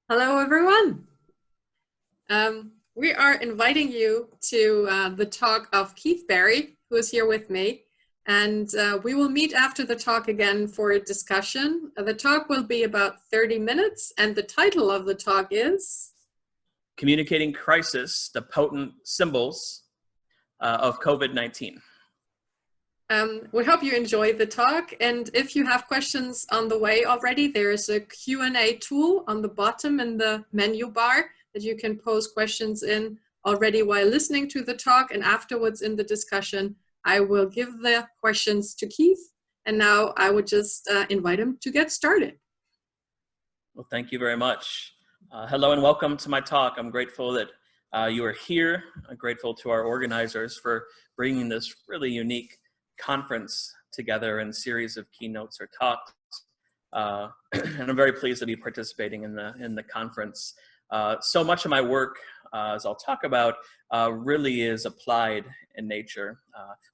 Hello, everyone. We are inviting you to the talk of Keith Barry, who is here with me. And we will meet after the talk again for a discussion. The talk will be about 30 minutes, and the title of the talk is Communicating Crisis, the Potent Symbols of COVID-19. We hope you enjoy the talk, and if you have questions on the way already, there is a Q&A tool on the bottom in the menu bar that you can pose questions in already while listening to the talk, and afterwards in the discussion, I will give the questions to Keith, and now I would just invite him to get started. Well, thank you very much. Hello and welcome to my talk. I'm grateful that you are here. I'm grateful to our organizers for bringing this really unique conference together in series of keynotes or talks, and I'm very pleased to be participating in the conference. So much of my work, as I'll talk about, really is applied in nature,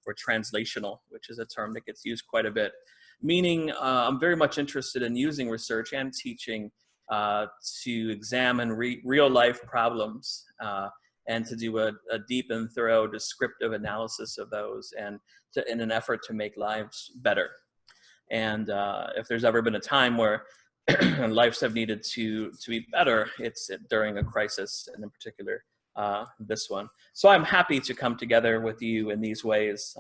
or translational, which is a term that gets used quite a bit, meaning I'm very much interested in using research and teaching to examine real life problems and to do a deep and thorough descriptive analysis of those, and in an effort to make lives better. And if there's ever been a time where lives have needed to be better, it's during a crisis, and in particular this one. So I'm happy to come together with you in these ways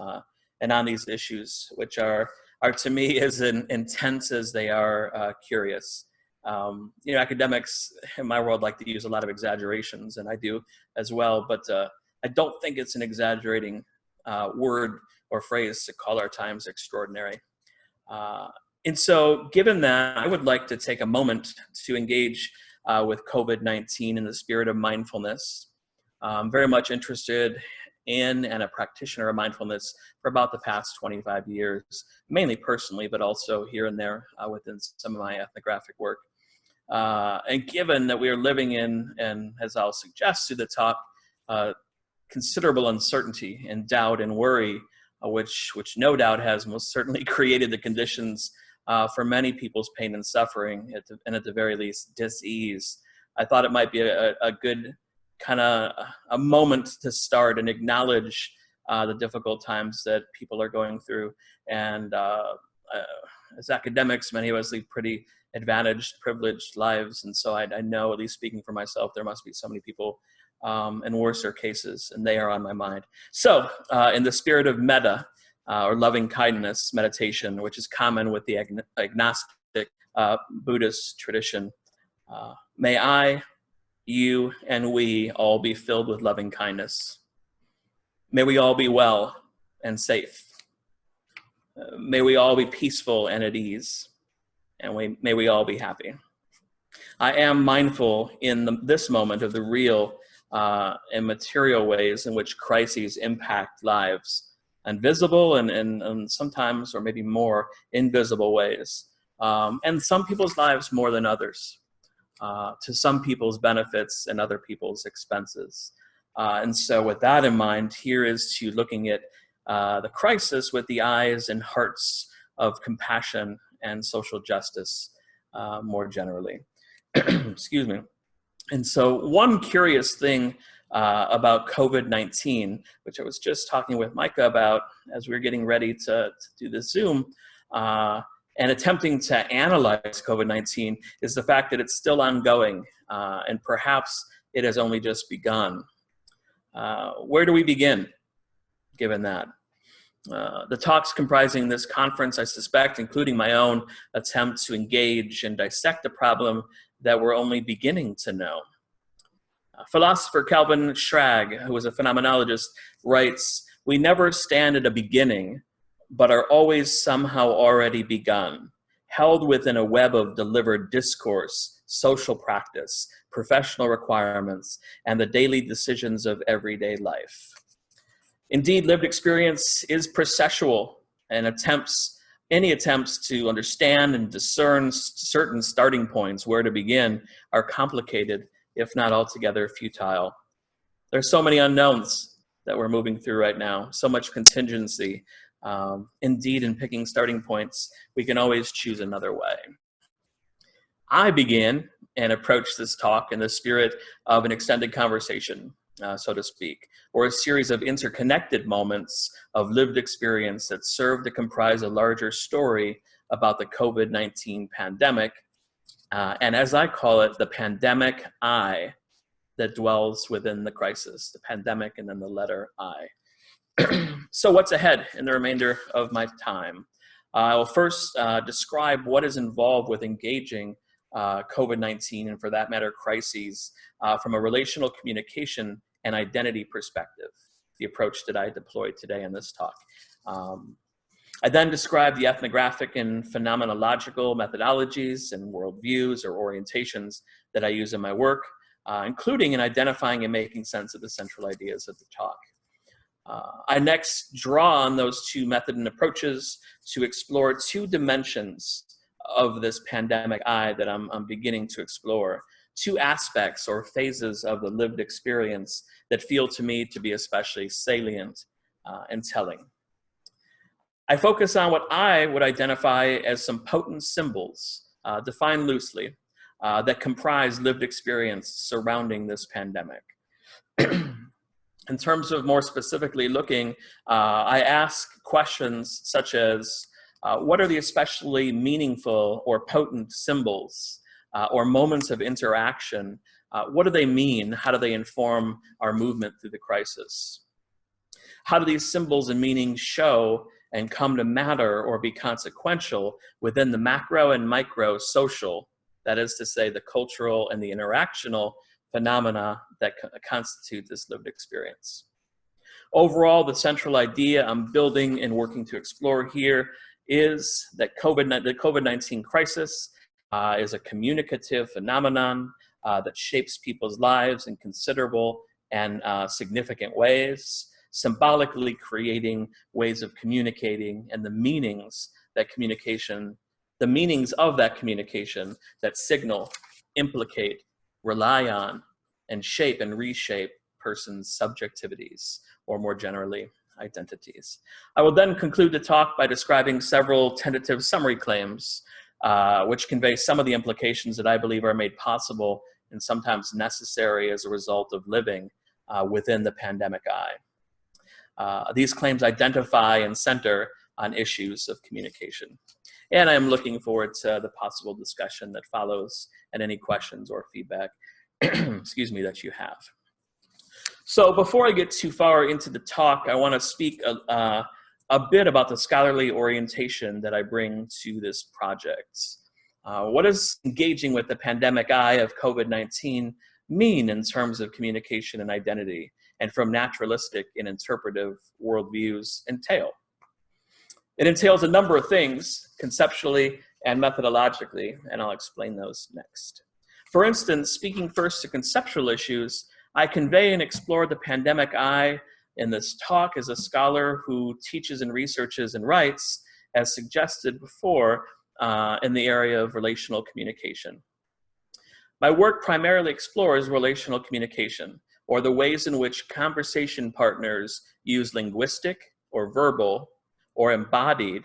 and on these issues, which are to me as intense as they are curious. You know, academics in my world like to use a lot of exaggerations, and I do as well, but I don't think it's an exaggerating word or phrase to call our times extraordinary. And so given that, I would like to take a moment to engage with COVID-19 in the spirit of mindfulness. I'm very much interested in and a practitioner of mindfulness for about the past 25 years, mainly personally, but also here and there within some of my ethnographic work. And given that we are living in, and as I'll suggest through the talk, considerable uncertainty and doubt and worry, which no doubt has most certainly created the conditions for many people's pain and suffering, and at the very least, dis-ease, I thought it might be a good kind of a moment to start and acknowledge the difficult times that people are going through. And as academics, many of us lead pretty advantaged, privileged lives. And so I know, at least speaking for myself, there must be so many people in worser cases, and they are on my mind. So in the spirit of metta, or loving kindness meditation, which is common with the agnostic Buddhist tradition, may I, you, and we all be filled with loving kindness. May we all be well and safe. May we all be peaceful and at ease. And may we all be happy. I am mindful in this moment of the real and material ways in which crises impact lives, and visible and sometimes, or maybe more, invisible ways. And some people's lives more than others, to some people's benefits and other people's expenses. And so with that in mind, here is to looking at the crisis with the eyes and hearts of compassion and social justice more generally. Excuse me. And so one curious thing about COVID-19, which I was just talking with Meike about as we were getting ready to do the Zoom, and attempting to analyze COVID-19, is the fact that it's still ongoing, and perhaps it has only just begun. Where do we begin, given that? The talks comprising this conference, I suspect, including my own attempt to engage and dissect a problem that we're only beginning to know. Philosopher Calvin Schrag, who is a phenomenologist, writes, "We never stand at a beginning, but are always somehow already begun, held within a web of delivered discourse, social practice, professional requirements, and the daily decisions of everyday life." Indeed, lived experience is processual, and any attempts to understand and discern certain starting points where to begin are complicated, if not altogether futile. There's so many unknowns that we're moving through right now, so much contingency. Indeed, in picking starting points, we can always choose another way. I began and approached this talk in the spirit of an extended conversation, so to speak, or a series of interconnected moments of lived experience that serve to comprise a larger story about the COVID-19 pandemic, and as I call it, the pandemic I that dwells within the crisis, the pandemic and then the letter I. So what's ahead in the remainder of my time? I will first describe what is involved with engaging COVID-19, and for that matter, crises, from a relational communication and identity perspective, the approach that I deployed today in this talk. I then describe the ethnographic and phenomenological methodologies and worldviews or orientations that I use in my work, including in identifying and making sense of the central ideas of the talk. I next draw on those two methods and approaches to explore two dimensions of this pandemic I that I'm beginning to explore, two aspects or phases of the lived experience that feel to me to be especially salient and telling. I focus on what I would identify as some potent symbols, defined loosely, that comprise lived experience surrounding this pandemic. In terms of more specifically looking, I ask questions such as, what are the especially meaningful or potent symbols or moments of interaction? What do they mean? How do they inform our movement through the crisis? How do these symbols and meanings show and come to matter or be consequential within the macro and micro social, that is to say, the cultural and the interactional phenomena that constitute this lived experience? Overall, the central idea I'm building and working to explore here is that the COVID-19 crisis is a communicative phenomenon that shapes people's lives in considerable and significant ways, symbolically creating ways of communicating and the meanings of that communication that signal, implicate, rely on, and shape and reshape persons' subjectivities, or more generally, identities. I will then conclude the talk by describing several tentative summary claims, which convey some of the implications that I believe are made possible and sometimes necessary as a result of living within the pandemic I. These claims identify and center on issues of communication. And I am looking forward to the possible discussion that follows and any questions or feedback excuse me, that you have. So before I get too far into the talk, I want to speak a bit about the scholarly orientation that I bring to this project. What does engaging with the pandemic I of COVID-19 mean in terms of communication and identity, and from naturalistic and interpretive worldviews entail? It entails a number of things, conceptually and methodologically, and I'll explain those next. For instance, speaking first to conceptual issues, I convey and explore the pandemic I in this talk as a scholar who teaches and researches and writes, as suggested before, in the area of relational communication. My work primarily explores relational communication, or the ways in which conversation partners use linguistic or verbal or embodied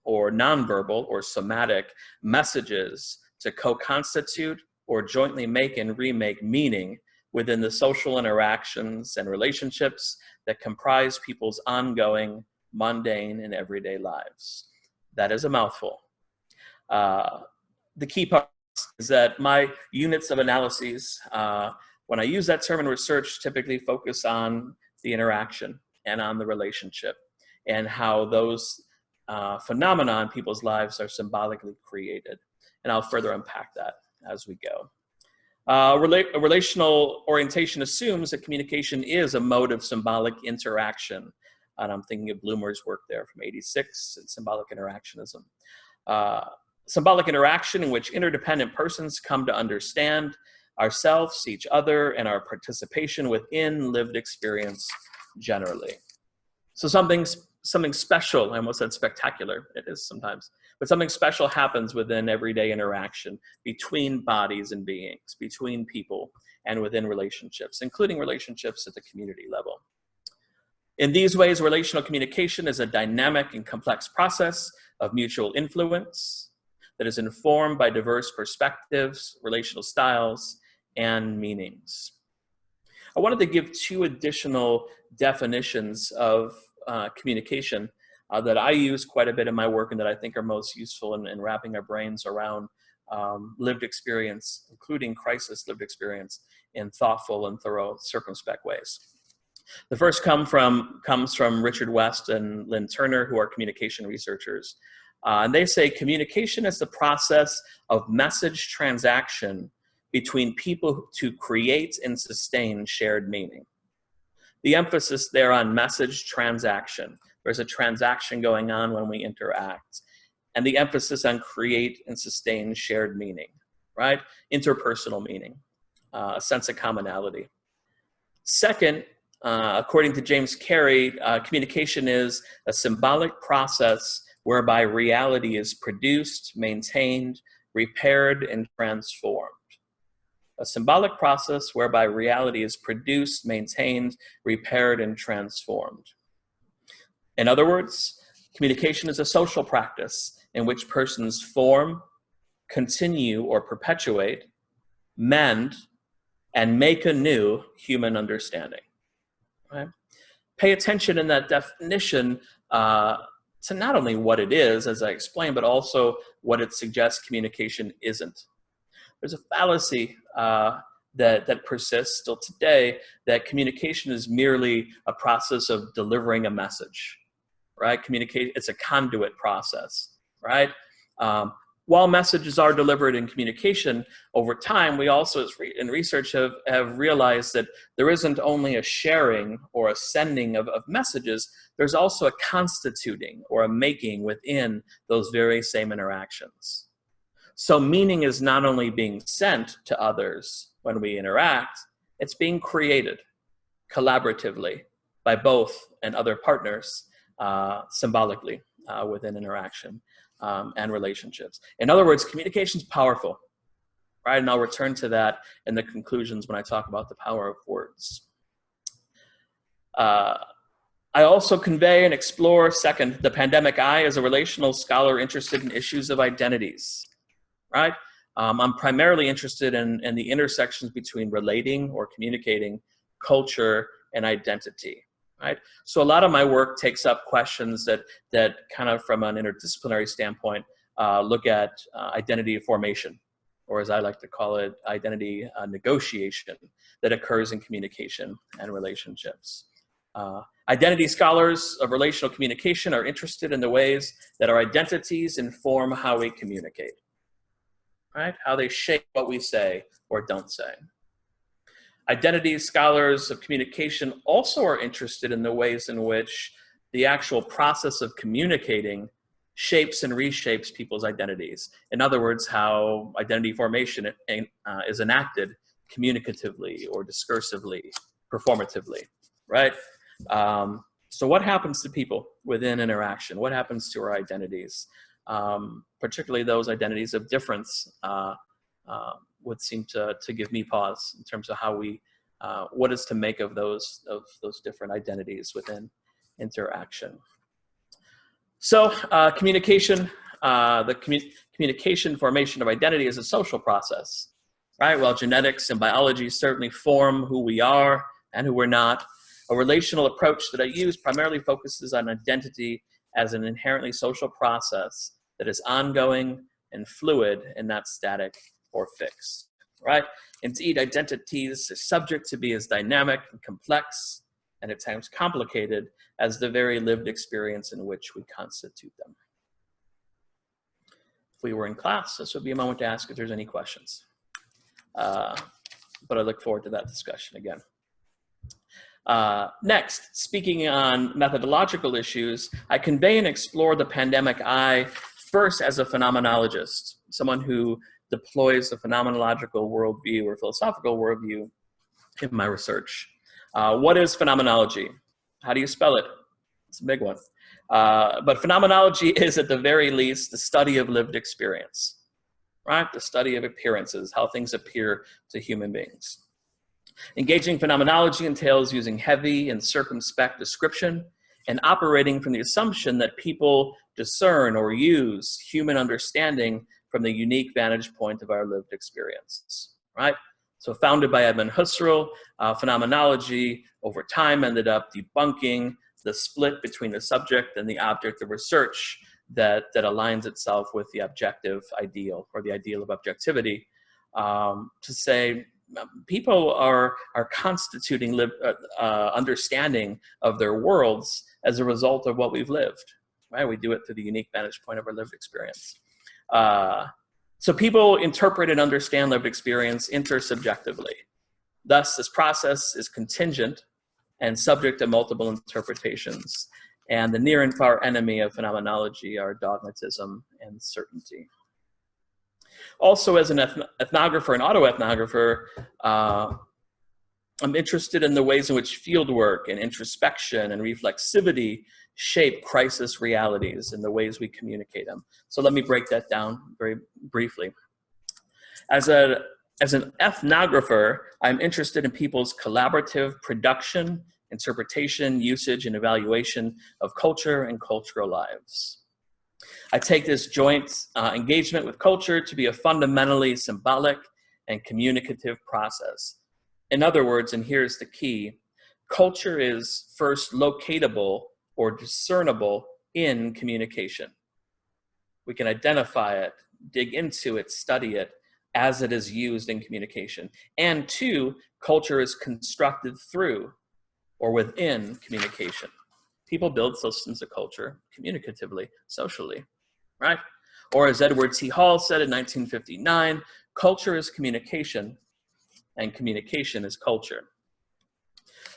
or nonverbal or somatic messages to co-constitute or jointly make and remake meaning within the social interactions and relationships that comprise people's ongoing, mundane, and everyday lives. That is a mouthful. The key part is that my units of analyses, when I use that term in research, typically focus on the interaction and on the relationship and how those phenomena in people's lives are symbolically created. And I'll further unpack that as we go. Relational orientation assumes that communication is a mode of symbolic interaction. And I'm thinking of Bloomer's work there from '86, Symbolic Interactionism. Symbolic interaction in which interdependent persons come to understand ourselves, each other, and our participation within lived experience generally. So something special, I almost said spectacular, it is sometimes, but something special happens within everyday interaction between bodies and beings, between people and within relationships, including relationships at the community level. In these ways, relational communication is a dynamic and complex process of mutual influence, that is informed by diverse perspectives, relational styles, and meanings. I wanted to give two additional definitions of communication that I use quite a bit in my work and that I think are most useful in wrapping our brains around lived experience, including crisis lived experience, in thoughtful and thorough, circumspect ways. The first comes from Richard West and Lynn Turner, who are communication researchers. And they say communication is the process of message transaction between people to create and sustain shared meaning. The emphasis there on message transaction. There's a transaction going on when we interact. And the emphasis on create and sustain shared meaning, right? Interpersonal meaning, a sense of commonality. Second, according to James Carey, communication is a symbolic process whereby reality is produced, maintained, repaired, and transformed. A symbolic process whereby reality is produced, maintained, repaired, and transformed. In other words, communication is a social practice in which persons form, continue, or perpetuate, mend, and make anew human understanding. Right? Pay attention in that definition to not only what it is, as I explained, but also what it suggests communication isn't. There's a fallacy that persists still today, that communication is merely a process of delivering a message, right? It's a conduit process, right? While messages are delivered in communication, over time, we also, in research, have realized that there isn't only a sharing or a sending of messages, there's also a constituting or a making within those very same interactions. So meaning is not only being sent to others when we interact, it's being created collaboratively by both and other partners symbolically within interaction and relationships. In other words, communication is powerful, right? And I'll return to that in the conclusions when I talk about the power of words. I also convey and explore, second, the pandemic I as a relational scholar interested in issues of identities, right? I'm primarily interested in the intersections between relating or communicating, culture, and identity, right? So a lot of my work takes up questions that kind of from an interdisciplinary standpoint look at identity formation, or as I like to call it, identity negotiation that occurs in communication and relationships. Identity scholars of relational communication are interested in the ways that our identities inform how we communicate, right? How they shape what we say or don't say. Identity scholars of communication also are interested in the ways in which the actual process of communicating shapes and reshapes people's identities. In other words, how identity formation is enacted communicatively or discursively, performatively, right? So what happens to people within interaction? What happens to our identities? Particularly those identities of difference would seem to give me pause in terms of how we, what is to make of those different identities within interaction. So communication, communication formation of identity is a social process, right? While genetics and biology certainly form who we are and who we're not, a relational approach that I use primarily focuses on identity as an inherently social process that is ongoing and fluid and not static or fixed, right? Indeed, identities are subject to be as dynamic and complex and at times complicated as the very lived experience in which we constitute them. If we were in class, this would be a moment to ask if there's any questions. But I look forward to that discussion again. Next, speaking on methodological issues, I convey and explore the pandemic I first as a phenomenologist, someone who deploys a phenomenological worldview or philosophical worldview in my research. What is phenomenology? How do you spell it? It's a big one. But phenomenology is at the very least the study of lived experience, right? The study of appearances, how things appear to human beings. Engaging phenomenology entails using heavy and circumspect description and operating from the assumption that people discern or use human understanding from the unique vantage point of our lived experience, right? So founded by Edmund Husserl, phenomenology over time ended up debunking the split between the subject and the object of research that aligns itself with the objective ideal, or the ideal of objectivity, to say people are constituting understanding of their worlds as a result of what we've lived, right? We do it through the unique vantage point of our lived experience. So people interpret and understand lived experience intersubjectively. Thus, this process is contingent and subject to multiple interpretations. And the near and far enemy of phenomenology are dogmatism and certainty. Also, as an ethnographer and autoethnographer, I'm interested in the ways in which fieldwork and introspection and reflexivity shape crisis realities and the ways we communicate them. So let me break that down very briefly. As an ethnographer, I'm interested in people's collaborative production, interpretation, usage, and evaluation of culture and cultural lives. I take this joint engagement with culture to be a fundamentally symbolic and communicative process. In other words, and here's the key, culture is first locatable or discernible in communication. We can identify it, dig into it, study it as it is used in communication. And two, culture is constructed through or within communication. People build systems of culture communicatively, socially, right? Or as Edward T. Hall said in 1959, culture is communication and communication is culture.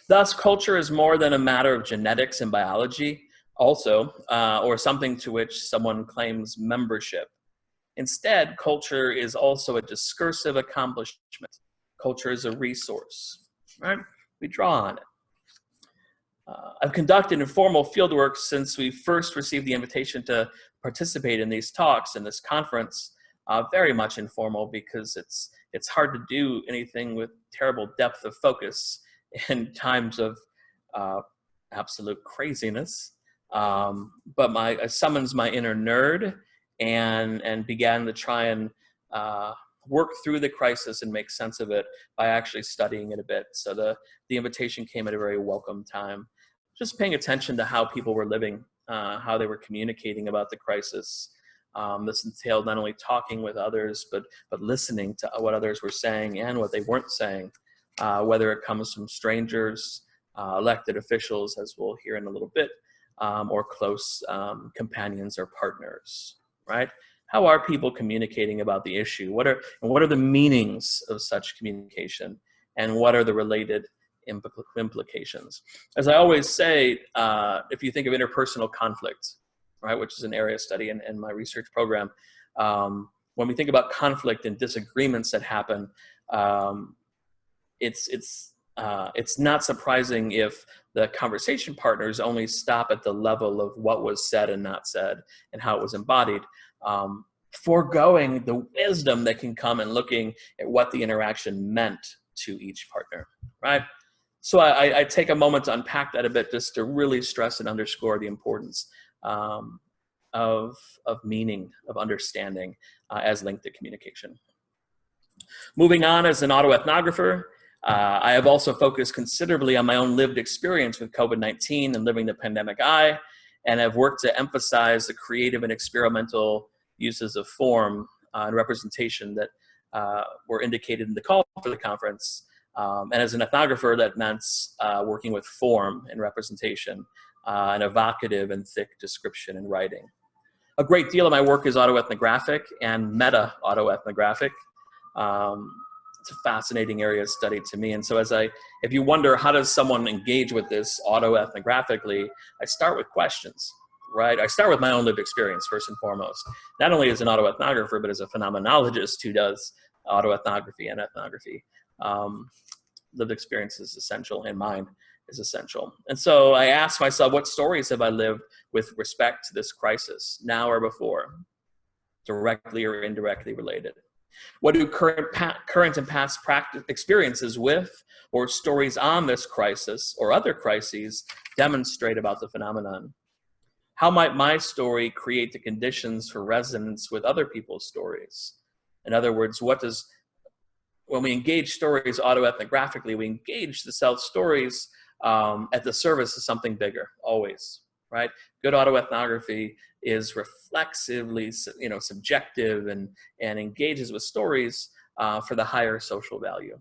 Thus, culture is more than a matter of genetics and biology, also, or something to which someone claims membership. Instead, culture is also a discursive accomplishment. Culture is a resource, right? We draw on it. I've conducted informal fieldwork since we first received the invitation to participate in these talks and this conference, very much informal because it's hard to do anything with terrible depth of focus in times of absolute craziness. But I summons my inner nerd and began to try and work through the crisis and make sense of it by actually studying it a bit. So the invitation came at a very welcome time. Just paying attention to how people were living, how they were communicating about the crisis. This entailed not only talking with others, but listening to what others were saying and what they weren't saying, whether it comes from strangers, elected officials, as we'll hear in a little bit, or close companions or partners, right? How are people communicating about the issue? What are the meanings of such communication? And what are the related implications? As I always say, if you think of interpersonal conflict, right, which is an area of study in my research program, when we think about conflict and disagreements that happen, it's not surprising if the conversation partners only stop at the level of what was said and not said and how it was embodied, foregoing the wisdom that can come in looking at what the interaction meant to each partner, right? So I take a moment to unpack that a bit just to really stress and underscore the importance of meaning, of understanding as linked to communication. Moving on, as an autoethnographer, I have also focused considerably on my own lived experience with COVID-19 and living the pandemic eye, and have worked to emphasize the creative and experimental uses of form and representation that were indicated in the call for the conference. And as an ethnographer, that meant working with form and representation, and evocative and thick description and writing. A great deal of my work is autoethnographic and meta-autoethnographic. It's a fascinating area of study to me. And so if you wonder, how does someone engage with this autoethnographically, I start with questions, right? I start with my own lived experience first and foremost, not only as an autoethnographer, but as a phenomenologist who does autoethnography and ethnography. Lived experience is essential, and mine is essential. And so I asked myself, what stories have I lived with respect to this crisis, now or before, directly or indirectly related? What do current and past experiences with or stories on this crisis or other crises demonstrate about the phenomenon? How might my story create the conditions for resonance with other people's stories? In other words, when we engage stories autoethnographically, we engage the self stories at the service of something bigger, always, right? Good autoethnography is reflexively, subjective and engages with stories for the higher social value.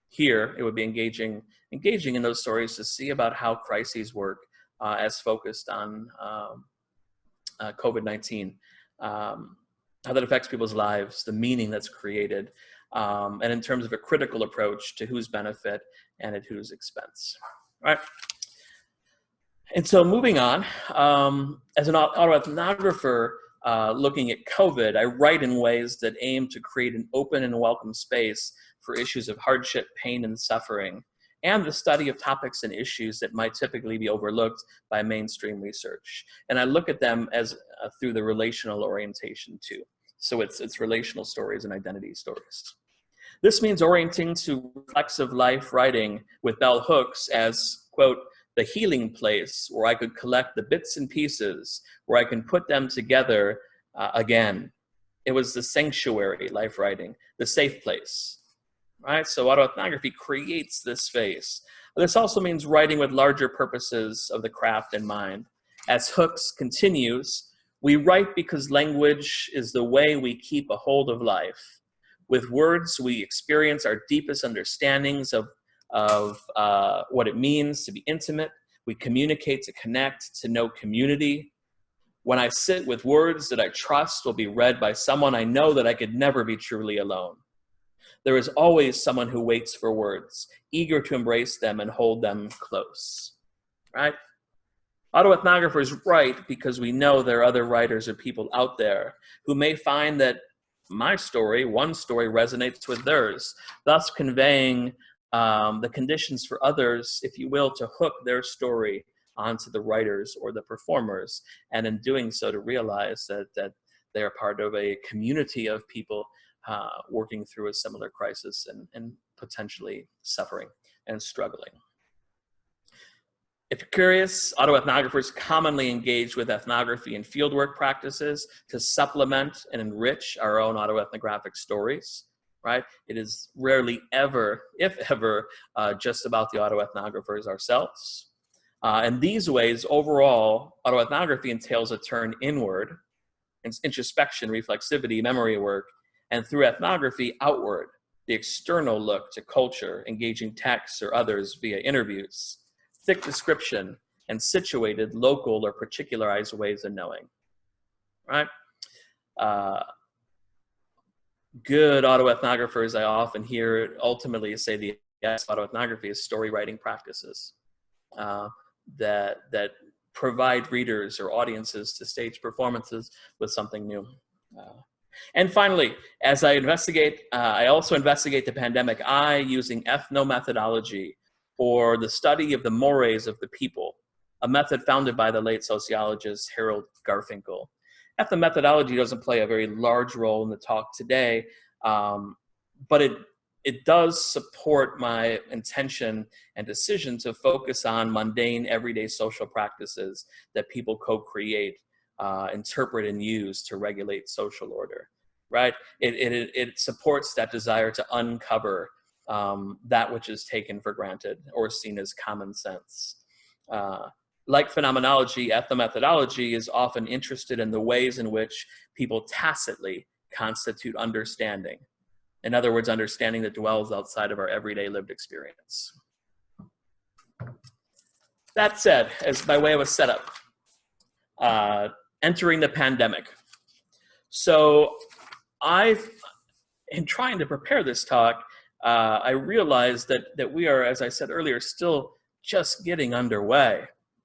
Here, it would be engaging in those stories to see about how crises work as focused on COVID-19, how that affects people's lives, the meaning that's created, and in terms of a critical approach to whose benefit and at whose expense, right? And so moving on, as an autoethnographer looking at COVID, I write in ways that aim to create an open and welcome space for issues of hardship, pain, and suffering, and the study of topics and issues that might typically be overlooked by mainstream research. And I look at them as through the relational orientation too. So it's relational stories and identity stories. This means orienting to reflexive life writing with bell hooks as, quote, the healing place where I could collect the bits and pieces, where I can put them together again. It was the sanctuary, life writing, the safe place, right? So autoethnography creates this space. This also means writing with larger purposes of the craft in mind. As Hooks continues, we write because language is the way we keep a hold of life. With words, we experience our deepest understandings of what it means to be intimate. We communicate to connect, to know community. When I sit with words that I trust will be read by someone I know that I could never be truly alone. There is always someone who waits for words, eager to embrace them and hold them close, right? Autoethnographers write because we know there are other writers or people out there who may find that one story resonates with theirs, thus conveying the conditions for others, if you will, to hook their story onto the writers or the performers, and in doing so to realize that they are part of a community of people working through a similar crisis and potentially suffering and struggling. If you're curious, autoethnographers commonly engage with ethnography and fieldwork practices to supplement and enrich our own autoethnographic stories, right? It is rarely ever, if ever, just about the autoethnographers ourselves. In these ways, overall, autoethnography entails a turn inward, introspection, reflexivity, memory work, and through ethnography, outward, the external look to culture, engaging texts or others via interviews, thick description, and situated, local, or particularized ways of knowing, right? Good autoethnographers, I often hear ultimately say the autoethnography is story writing practices that provide readers or audiences to stage performances with something new. And finally, as I investigate, I also investigate the pandemic I using ethnomethodology, or the study of the mores of the people, a method founded by the late sociologist Harold Garfinkel. Ethnomethodology doesn't play a very large role in the talk today, but it does support my intention and decision to focus on mundane, everyday social practices that people co-create, interpret, and use to regulate social order, right? It supports that desire to uncover that which is taken for granted or seen as common sense. Like phenomenology, ethnomethodology is often interested in the ways in which people tacitly constitute understanding. In other words, understanding that dwells outside of our everyday lived experience. That said, as by way of a setup, entering the pandemic. So in trying to prepare this talk, I realized that we are, as I said earlier, still just getting underway,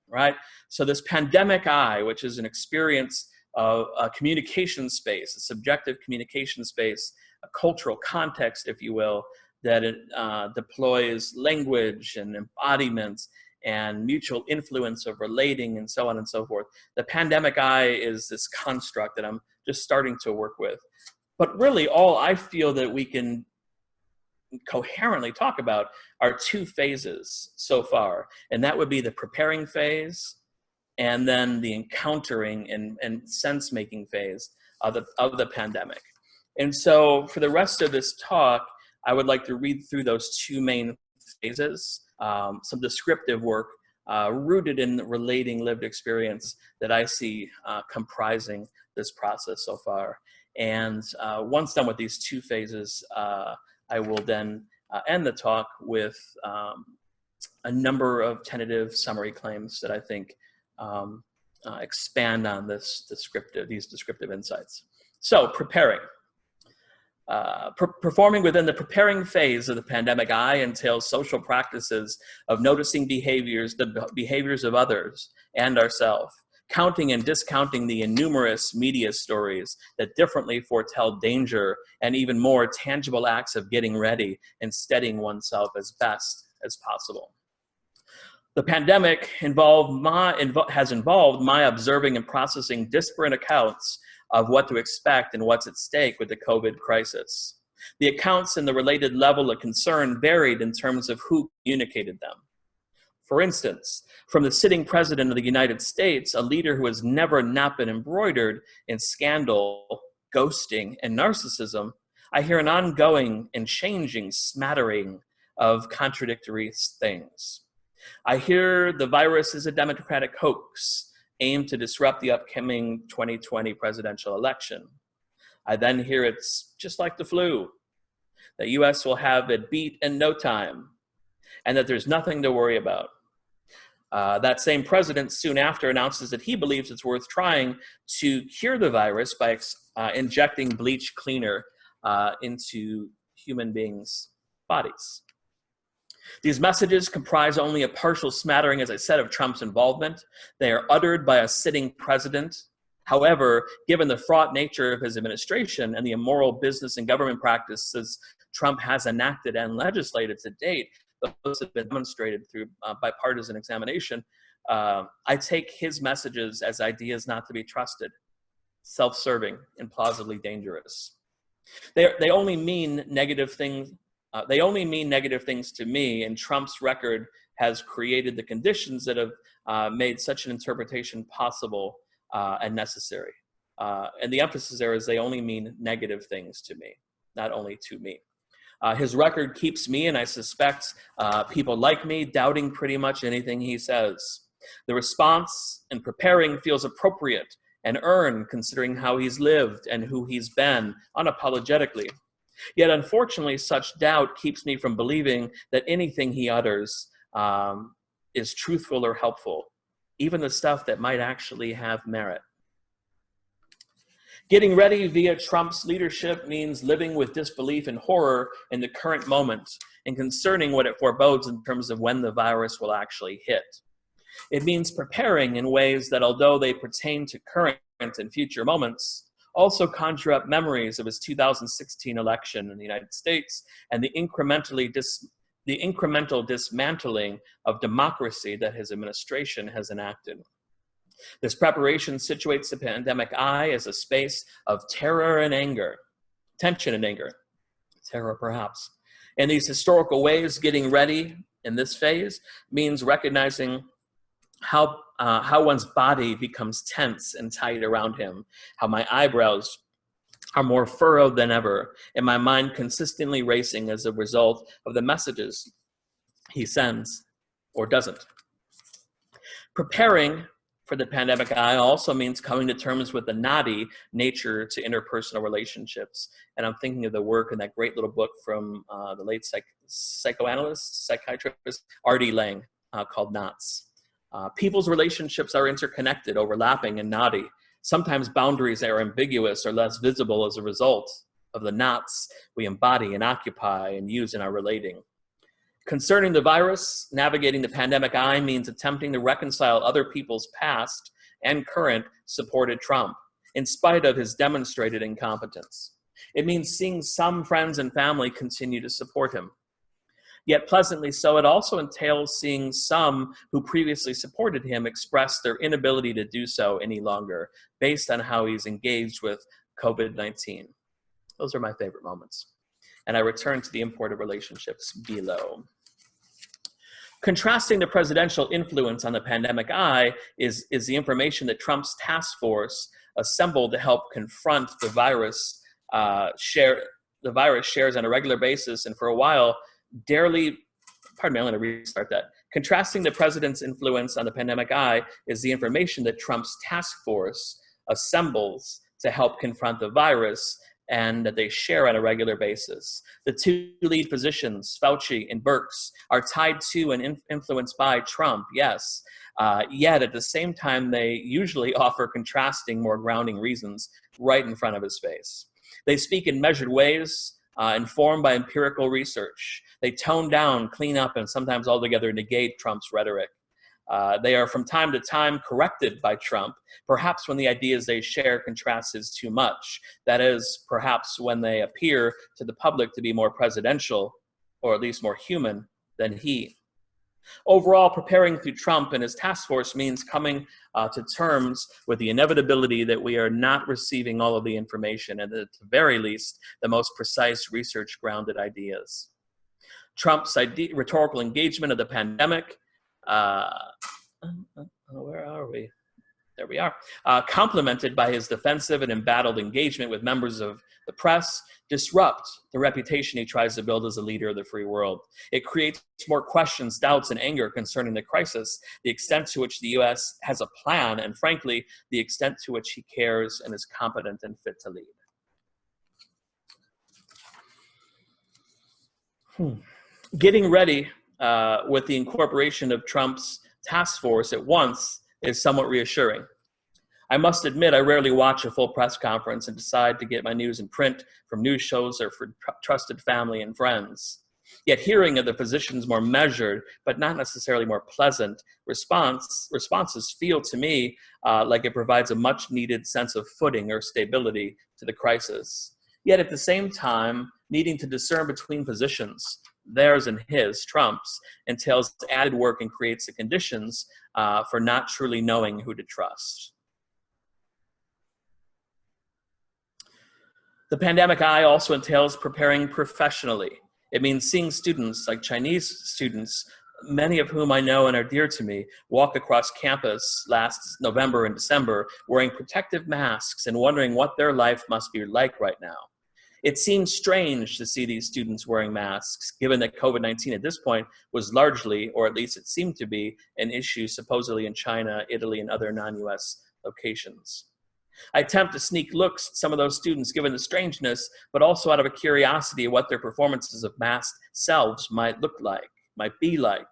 right? So this pandemic I, which is an experience of a communication space, a subjective communication space, a cultural context, if you will, that it deploys language and embodiments and mutual influence of relating and so on and so forth. The pandemic I is this construct that I'm just starting to work with. But really all I feel that we can coherently talk about are two phases so far, and that would be the preparing phase and then the encountering and sense-making phase of the pandemic. And so for the rest of this talk, I would like to read through those two main phases, some descriptive work rooted in relating lived experience that I see comprising this process so far. And once done with these two phases, I will then end the talk with a number of tentative summary claims that I think expand on these descriptive insights. So preparing. Performing within the preparing phase of the pandemic I entails social practices of noticing the behaviors of others and ourselves, counting and discounting the innumerous media stories that differently foretell danger and even more tangible acts of getting ready and steadying oneself as best as possible. The pandemic has involved my observing and processing disparate accounts of what to expect and what's at stake with the COVID crisis. The accounts and the related level of concern varied in terms of who communicated them. For instance, from the sitting president of the United States, a leader who has never not been embroidered in scandal, ghosting, and narcissism, I hear an ongoing and changing smattering of contradictory things. I hear the virus is a Democratic hoax aimed to disrupt the upcoming 2020 presidential election. I then hear it's just like the flu, that US will have it beat in no time, and that there's nothing to worry about. That same president soon after announces that he believes it's worth trying to cure the virus by injecting bleach cleaner into human beings' bodies. These messages comprise only a partial smattering, as I said, of Trump's involvement. They are uttered by a sitting president. However, given the fraught nature of his administration and the immoral business and government practices Trump has enacted and legislated to date, those have been demonstrated through bipartisan examination, I take his messages as ideas not to be trusted, self-serving, and plausibly dangerous. They only mean negative things. They only mean negative things to me, and Trump's record has created the conditions that have made such an interpretation possible and necessary. And the emphasis there is they only mean negative things to me, not only to me. His record keeps me, and I suspect people like me, doubting pretty much anything he says. The response in preparing feels appropriate and earned, considering how he's lived and who he's been, unapologetically. Yet, unfortunately, such doubt keeps me from believing that anything he utters is truthful or helpful, even the stuff that might actually have merit. Getting ready via Trump's leadership means living with disbelief and horror in the current moment and concerning what it forebodes in terms of when the virus will actually hit. It means preparing in ways that, although they pertain to current and future moments, also conjure up memories of his 2016 election in the United States and the incremental dismantling of democracy that his administration has enacted. This preparation situates the pandemic I as a space of terror and anger, tension and anger, terror perhaps. In these historical ways, getting ready in this phase means recognizing how one's body becomes tense and tight around him, how my eyebrows are more furrowed than ever, and my mind consistently racing as a result of the messages he sends or doesn't. Preparing for the pandemic I also means coming to terms with the knotty nature to interpersonal relationships. And I'm thinking of the work in that great little book from the late psychiatrist, R.D. Laing, called Knots. People's relationships are interconnected, overlapping, and knotty. Sometimes boundaries are ambiguous or less visible as a result of the knots we embody and occupy and use in our relating. Concerning the virus, navigating the pandemic I means attempting to reconcile other people's past and current supported Trump, in spite of his demonstrated incompetence. It means seeing some friends and family continue to support him. Yet pleasantly so, it also entails seeing some who previously supported him express their inability to do so any longer, based on how he's engaged with COVID-19. Those are my favorite moments. And I return to the imported relationships below. Contrasting the presidential influence on the pandemic eye is the information that Trump's task force assembled to help confront the virus shares on a regular basis, and for a while, pardon me, I'm going to restart that. Contrasting the president's influence on the pandemic eye is the information that Trump's task force assembles to help confront the virus and that they share on a regular basis. The two lead physicians, Fauci and Birx, are tied to and influenced by Trump, yes. Yet at the same time, they usually offer contrasting, more grounding reasons right in front of his face. They speak in measured ways, informed by empirical research. They tone down, clean up, and sometimes altogether negate Trump's rhetoric. They are from time to time corrected by Trump, perhaps when the ideas they share contrast his too much. That is, perhaps when they appear to the public to be more presidential, or at least more human, than he. Overall, preparing through Trump and his task force means coming to terms with the inevitability that we are not receiving all of the information, and at the very least, the most precise research-grounded ideas. Trump's rhetorical engagement of the pandemic, where are we? There we are. Complemented by his defensive and embattled engagement with members of the press, disrupt the reputation he tries to build as a leader of the free world. It creates more questions, doubts, and anger concerning the crisis, the extent to which the U.S. has a plan, and frankly, the extent to which he cares and is competent and fit to lead. Getting ready with the incorporation of Trump's task force at once is somewhat reassuring. I must admit, I rarely watch a full press conference and decide to get my news in print from news shows or for trusted family and friends. Yet hearing of the physician's more measured, but not necessarily more pleasant responses feel to me like it provides a much needed sense of footing or stability to the crisis. Yet at the same time, needing to discern between positions, theirs and his, Trump's, entails added work and creates the conditions for not truly knowing who to trust. The pandemic eye also entails preparing professionally. It means seeing students, like Chinese students, many of whom I know and are dear to me, walk across campus last November and December wearing protective masks and wondering what their life must be like right now. It seems strange to see these students wearing masks, given that COVID-19 at this point was largely, or at least it seemed to be, an issue supposedly in China, Italy, and other non-US locations. I attempt to sneak looks at some of those students given the strangeness, but also out of a curiosity of what their performances of masked selves might look like, might be like.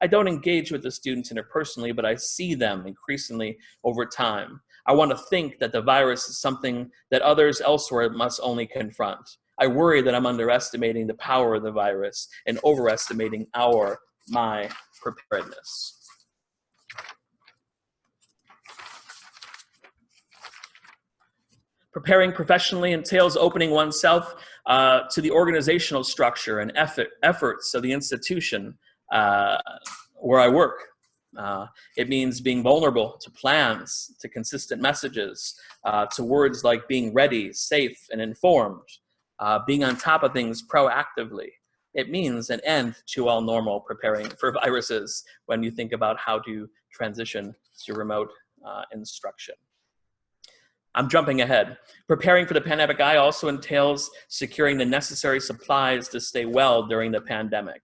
I don't engage with the students interpersonally, but I see them increasingly over time. I want to think that the virus is something that others elsewhere must only confront. I worry that I'm underestimating the power of the virus and overestimating my preparedness. Preparing professionally entails opening oneself to the organizational structure and efforts of the institution where I work. It means being vulnerable to plans, to consistent messages, to words like being ready, safe, and informed, being on top of things proactively. It means an end to all normal preparing for viruses when you think about how to transition to remote instruction. I'm jumping ahead. Preparing for the pandemic eye also entails securing the necessary supplies to stay well during the pandemic.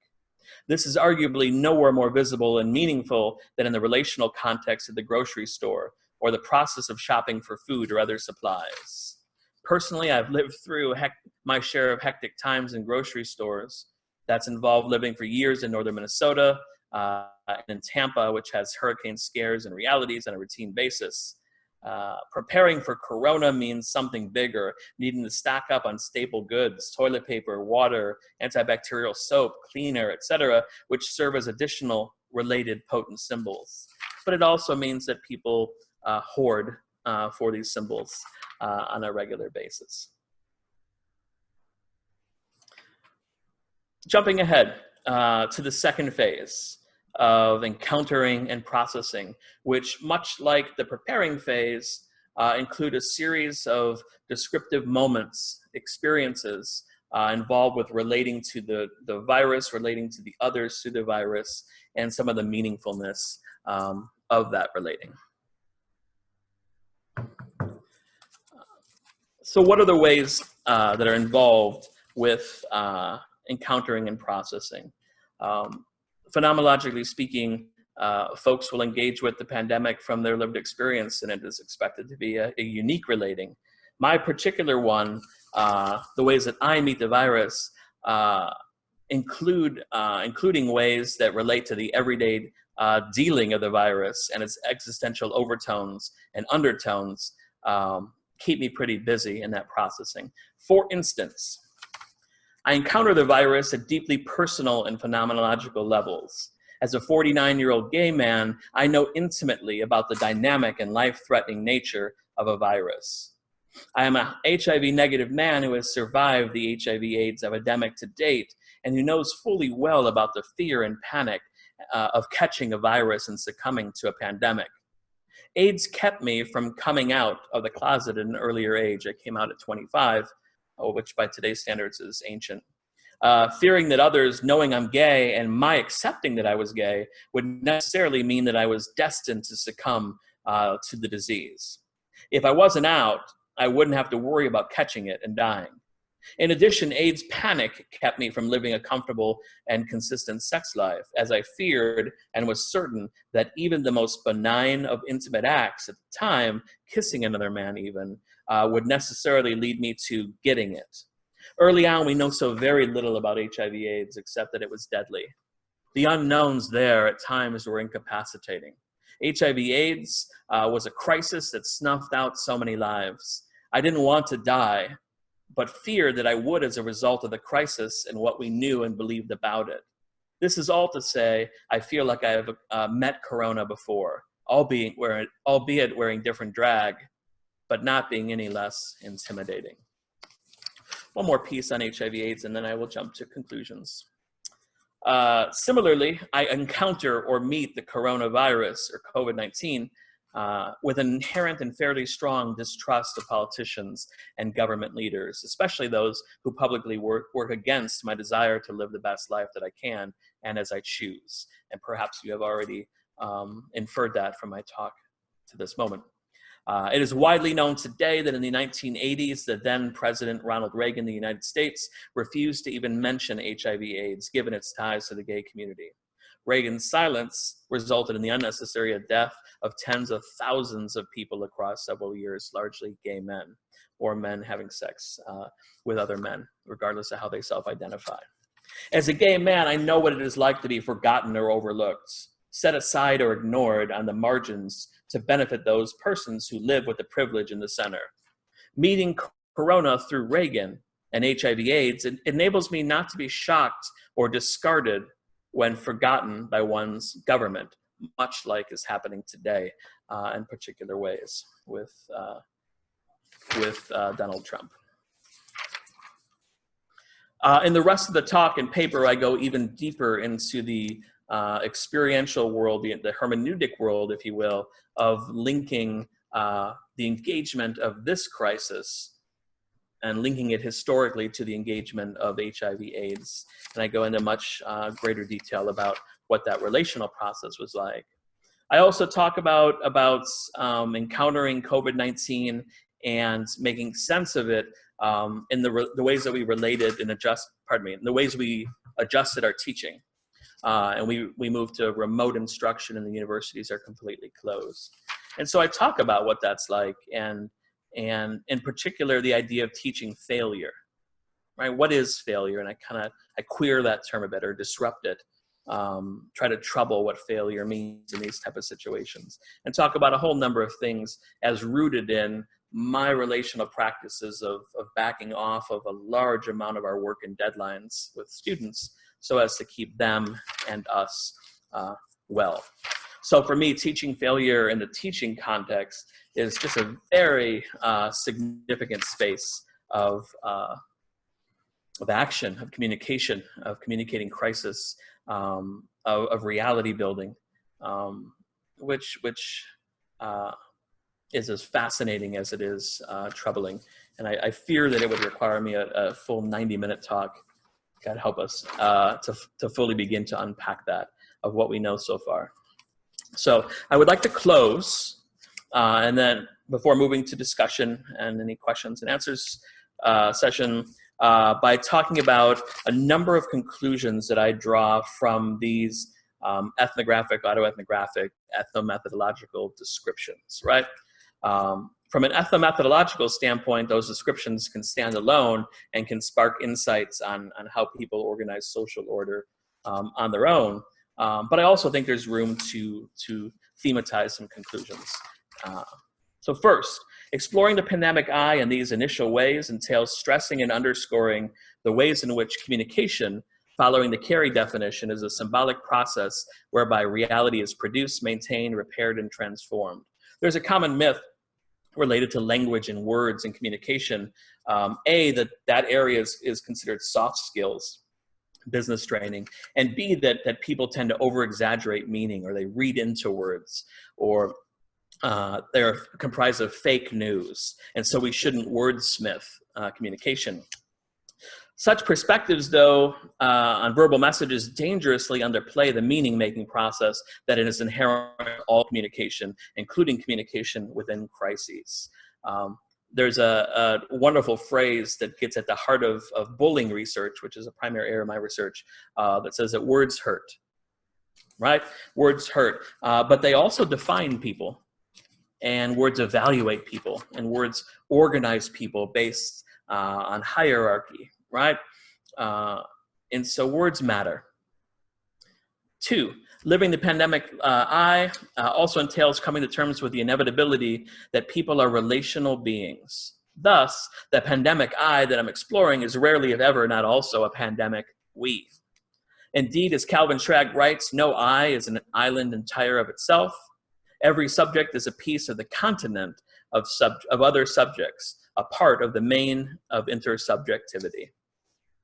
This is arguably nowhere more visible and meaningful than in the relational context of the grocery store or the process of shopping for food or other supplies. Personally, I've lived through my share of hectic times in grocery stores. That's involved living for years in northern Minnesota and in Tampa, which has hurricane scares and realities on a routine basis. Preparing for Corona means something bigger, needing to stock up on staple goods, toilet paper, water, antibacterial soap, cleaner, etc., which serve as additional related potent symbols. But it also means that people hoard for these symbols on a regular basis. Jumping ahead to the second phase of encountering and processing, which, much like the preparing phase, include a series of descriptive moments, experiences involved with relating to the virus, relating to the others through the virus, and some of the meaningfulness of that relating. So what are the ways that are involved with encountering and processing? Phenomenologically speaking, folks will engage with the pandemic from their lived experience, and it is expected to be a unique relating. My particular one, the ways that I meet the virus, including ways that relate to the everyday dealing of the virus and its existential overtones and undertones, keep me pretty busy in that processing. For instance, I encounter the virus at deeply personal and phenomenological levels. As a 49-year-old gay man, I know intimately about the dynamic and life-threatening nature of a virus. I am a HIV negative man who has survived the HIV/AIDS epidemic to date and who knows fully well about the fear and panic of catching a virus and succumbing to a pandemic. AIDS kept me from coming out of the closet at an earlier age. I came out at 25, which by today's standards is ancient. Fearing that others knowing I'm gay and my accepting that I was gay would necessarily mean that I was destined to succumb to the disease. If I wasn't out, I wouldn't have to worry about catching it and dying. In addition, AIDS panic kept me from living a comfortable and consistent sex life, as I feared and was certain that even the most benign of intimate acts at the time, kissing another man even, would necessarily lead me to getting it. Early on, we know so very little about HIV/AIDS except that it was deadly. The unknowns there at times were incapacitating. HIV/AIDS was a crisis that snuffed out so many lives. I didn't want to die, but feared that I would as a result of the crisis and what we knew and believed about it. This is all to say, I feel like I have met Corona before, albeit wearing different drag, but not being any less intimidating. One more piece on HIV/AIDS, and then I will jump to conclusions. Similarly, I encounter or meet the coronavirus or COVID-19 with an inherent and fairly strong distrust of politicians and government leaders, especially those who publicly work against my desire to live the best life that I can and as I choose. And perhaps you have already inferred that from my talk to this moment. It is widely known today that in the 1980s, the then President Ronald Reagan of the United States refused to even mention HIV/AIDS, given its ties to the gay community. Reagan's silence resulted in the unnecessary death of tens of thousands of people across several years, largely gay men, or men having sex with other men, regardless of how they self-identify. As a gay man, I know what it is like to be forgotten or overlooked, set aside or ignored on the margins to benefit those persons who live with the privilege in the center. Meeting Corona through Reagan and HIV/AIDS enables me not to be shocked or discarded when forgotten by one's government, much like is happening today in particular ways with Donald Trump. In the rest of the talk and paper, I go even deeper into the experiential world, the hermeneutic world, if you will, of linking the engagement of this crisis and linking it historically to the engagement of HIV/AIDS. And I go into much greater detail about what that relational process was like. I also talk about encountering COVID-19 and making sense of it in the ways that we related and the ways we adjusted our teaching. And we moved to remote instruction and the universities are completely closed. And so I talk about what that's like and in particular, the idea of teaching failure, right? What is failure? And I queer that term a bit or disrupt it, try to trouble what failure means in these type of situations and talk about a whole number of things as rooted in my relational practices of backing off of a large amount of our work and deadlines with students so as to keep them and us well. So for me, teaching failure in the teaching context is just a very significant space of action, of communication, of communicating crisis, of reality building, which is as fascinating as it is troubling And I fear that it would require me a full 90-minute talk, God help us, to fully begin to unpack that of what we know so far. So I would like to close, and then before moving to discussion and any questions and answers session, by talking about a number of conclusions that I draw from these ethnographic, autoethnographic, ethnomethodological descriptions, right? From an ethnomethodological standpoint, those descriptions can stand alone and can spark insights on how people organize social order on their own. But I also think there's room to thematize some conclusions. So first, exploring the pandemic I in these initial ways entails stressing and underscoring the ways in which communication, following the Carey definition, is a symbolic process whereby reality is produced, maintained, repaired, and transformed. There's a common myth related to language and words and communication. That area is considered soft skills, business training, and B, that people tend to over-exaggerate meaning, or they read into words, or they're comprised of fake news, and so we shouldn't wordsmith communication. Such perspectives, though, on verbal messages dangerously underplay the meaning-making process that is inherent in all communication, including communication within crises. There's a wonderful phrase that gets at the heart of bullying research, which is a primary area of my research, that says that words hurt, right? Words hurt, but they also define people, and words evaluate people, and words organize people based on hierarchy, right? And so words matter. 2, living the pandemic I also entails coming to terms with the inevitability that people are relational beings. Thus, the pandemic I that I'm exploring is rarely, if ever, not also a pandemic we. Indeed, as Calvin Schrag writes, no I is an island entire of itself. Every subject is a piece of the continent of other subjects, a part of the main of intersubjectivity.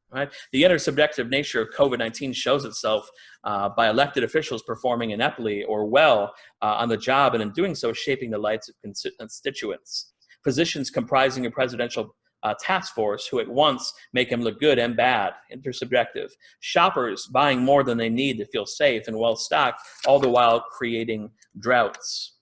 Right? The intersubjective nature of COVID-19 shows itself by elected officials performing ineptly or well on the job, and in doing so, shaping the lives of constituents. Physicians comprising a presidential task force who at once make him look good and bad, intersubjective. Shoppers buying more than they need to feel safe and well-stocked, all the while creating droughts.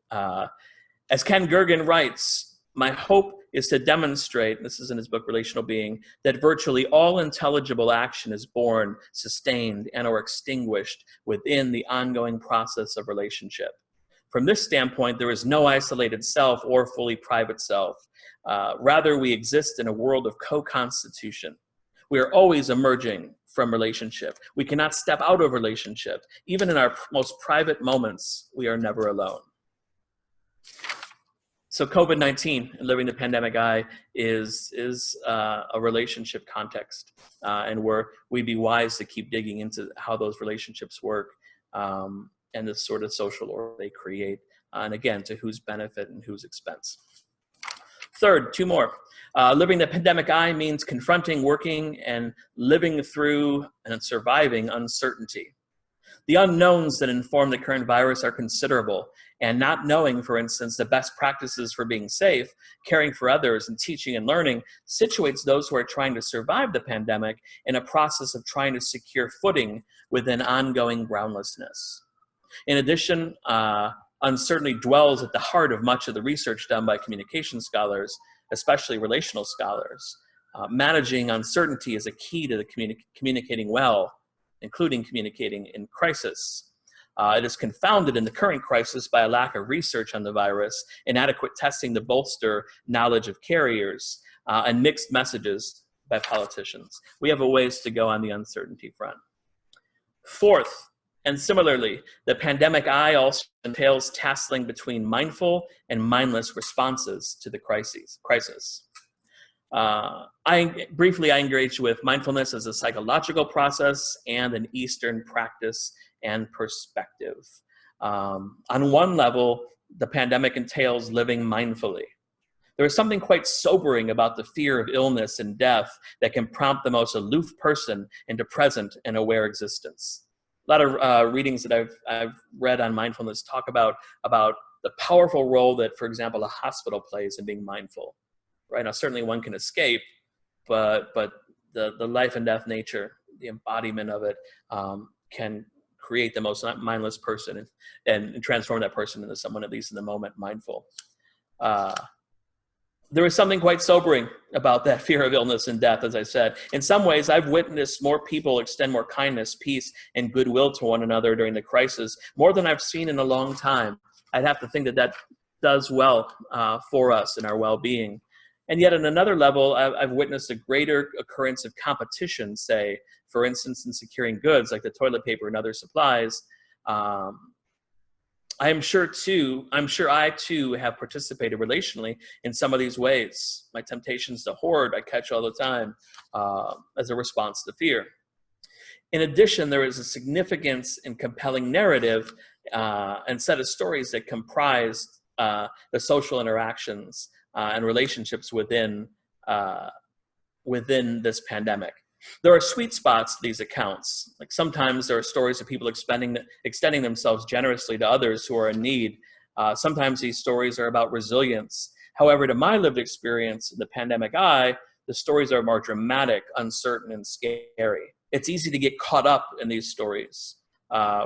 As Ken Gergen writes, my hope is to demonstrate, this is in his book, Relational Being, that virtually all intelligible action is born, sustained, and or extinguished within the ongoing process of relationship. From this standpoint, there is no isolated self or fully private self. Rather, we exist in a world of co-constitution. We are always emerging from relationship. We cannot step out of relationship. Even in our most private moments, we are never alone. So COVID-19, living the pandemic I, is a relationship context, and where we'd be wise to keep digging into how those relationships work, and the sort of social order they create, and again, to whose benefit and whose expense. Third, 2 more. Living the pandemic I means confronting, working, and living through and surviving uncertainty. The unknowns that inform the current virus are considerable, and not knowing, for instance, the best practices for being safe, caring for others, and teaching and learning situates those who are trying to survive the pandemic in a process of trying to secure footing within ongoing groundlessness. In addition, uncertainty dwells at the heart of much of the research done by communication scholars, especially relational scholars. Managing uncertainty is a key to the communicating well, including communicating in crisis. It is confounded in the current crisis by a lack of research on the virus, inadequate testing to bolster knowledge of carriers, and mixed messages by politicians. We have a ways to go on the uncertainty front. Fourth, and similarly, the pandemic I also entails tasking between mindful and mindless responses to the crisis. I engaged with mindfulness as a psychological process and an Eastern practice and perspective. On one level, the pandemic entails living mindfully. There is something quite sobering about the fear of illness and death that can prompt the most aloof person into present and aware existence. A lot of readings that I've read on mindfulness talk about the powerful role that, for example, a hospital plays in being mindful, right? Now, certainly one can escape, but the life and death nature, the embodiment of it, can create the most mindless person and transform that person into someone, at least in the moment, mindful. There is something quite sobering about that fear of illness and death, as I said. In some ways, I've witnessed more people extend more kindness, peace, and goodwill to one another during the crisis, more than I've seen in a long time. I'd have to think that does well for us and our well-being. And yet, on another level, I've witnessed a greater occurrence of competition, say, for instance, in securing goods like the toilet paper and other supplies. I'm sure I too have participated relationally in some of these ways. My temptations to hoard, I catch all the time as a response to fear. In addition, there is a significance and compelling narrative and set of stories that comprise the social interactions and relationships within this pandemic. There are sweet spots to these accounts. Like sometimes there are stories of people extending themselves generously to others who are in need. Sometimes these stories are about resilience. However, to my lived experience in the pandemic eye, the stories are more dramatic, uncertain, and scary. It's easy to get caught up in these stories,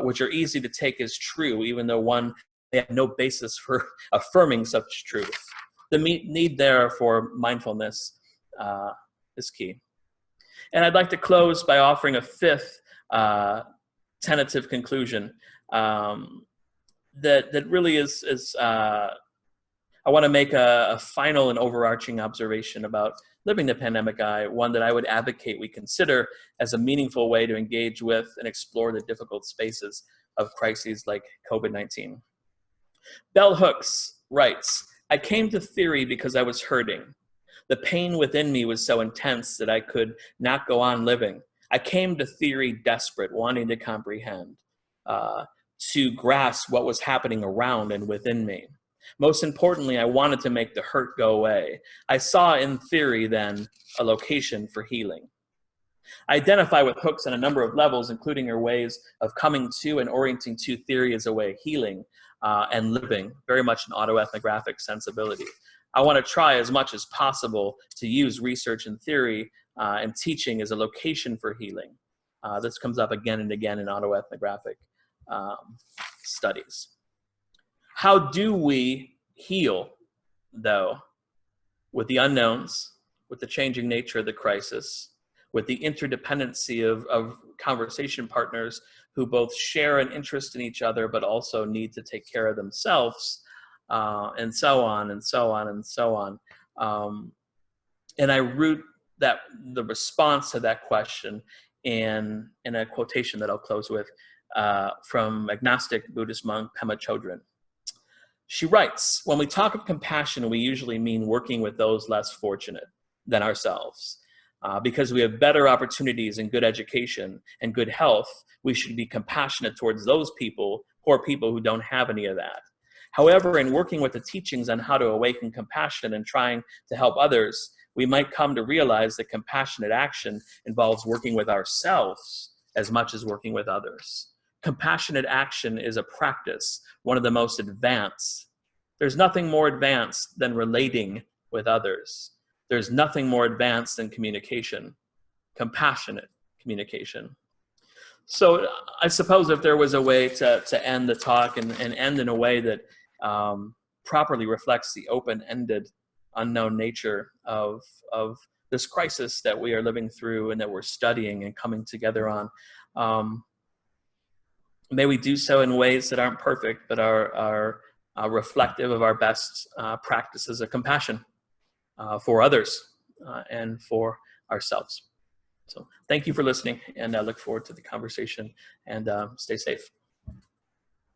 which are easy to take as true, even though one may have no basis for affirming such truth. The need there for mindfulness is key. And I'd like to close by offering a fifth tentative conclusion that really is I want to make a final and overarching observation about living the pandemic eye, one that I would advocate we consider as a meaningful way to engage with and explore the difficult spaces of crises like COVID-19. Bell Hooks writes, "I came to theory because I was hurting. The pain within me was so intense that I could not go on living. I came to theory desperate, wanting to comprehend, to grasp what was happening around and within me. Most importantly, I wanted to make the hurt go away. I saw in theory then a location for healing." I identify with Hooks on a number of levels, including her ways of coming to and orienting to theory as a way of healing and living, very much an autoethnographic sensibility. I want to try as much as possible to use research and theory and teaching as a location for healing. This comes up again and again in autoethnographic studies. How do we heal, though, with the unknowns, with the changing nature of the crisis, with the interdependency of conversation partners who both share an interest in each other but also need to take care of themselves, and so on and so on and so on. And I root the response to that question in a quotation that I'll close with from agnostic Buddhist monk Pema Chodron. She writes, "When we talk of compassion, we usually mean working with those less fortunate than ourselves. Because we have better opportunities and good education and good health, we should be compassionate towards those people, poor people who don't have any of that. However, in working with the teachings on how to awaken compassion and trying to help others, we might come to realize that compassionate action involves working with ourselves as much as working with others. Compassionate action is a practice, one of the most advanced. There's nothing more advanced than relating with others. There's nothing more advanced than communication, compassionate communication." So I suppose if there was a way to end the talk and end in a way that properly reflects the open-ended, unknown nature of this crisis that we are living through and that we're studying and coming together on, may we do so in ways that aren't perfect, but are reflective of our best practices of compassion for others and for ourselves. So thank you for listening, and I look forward to the conversation, and stay safe.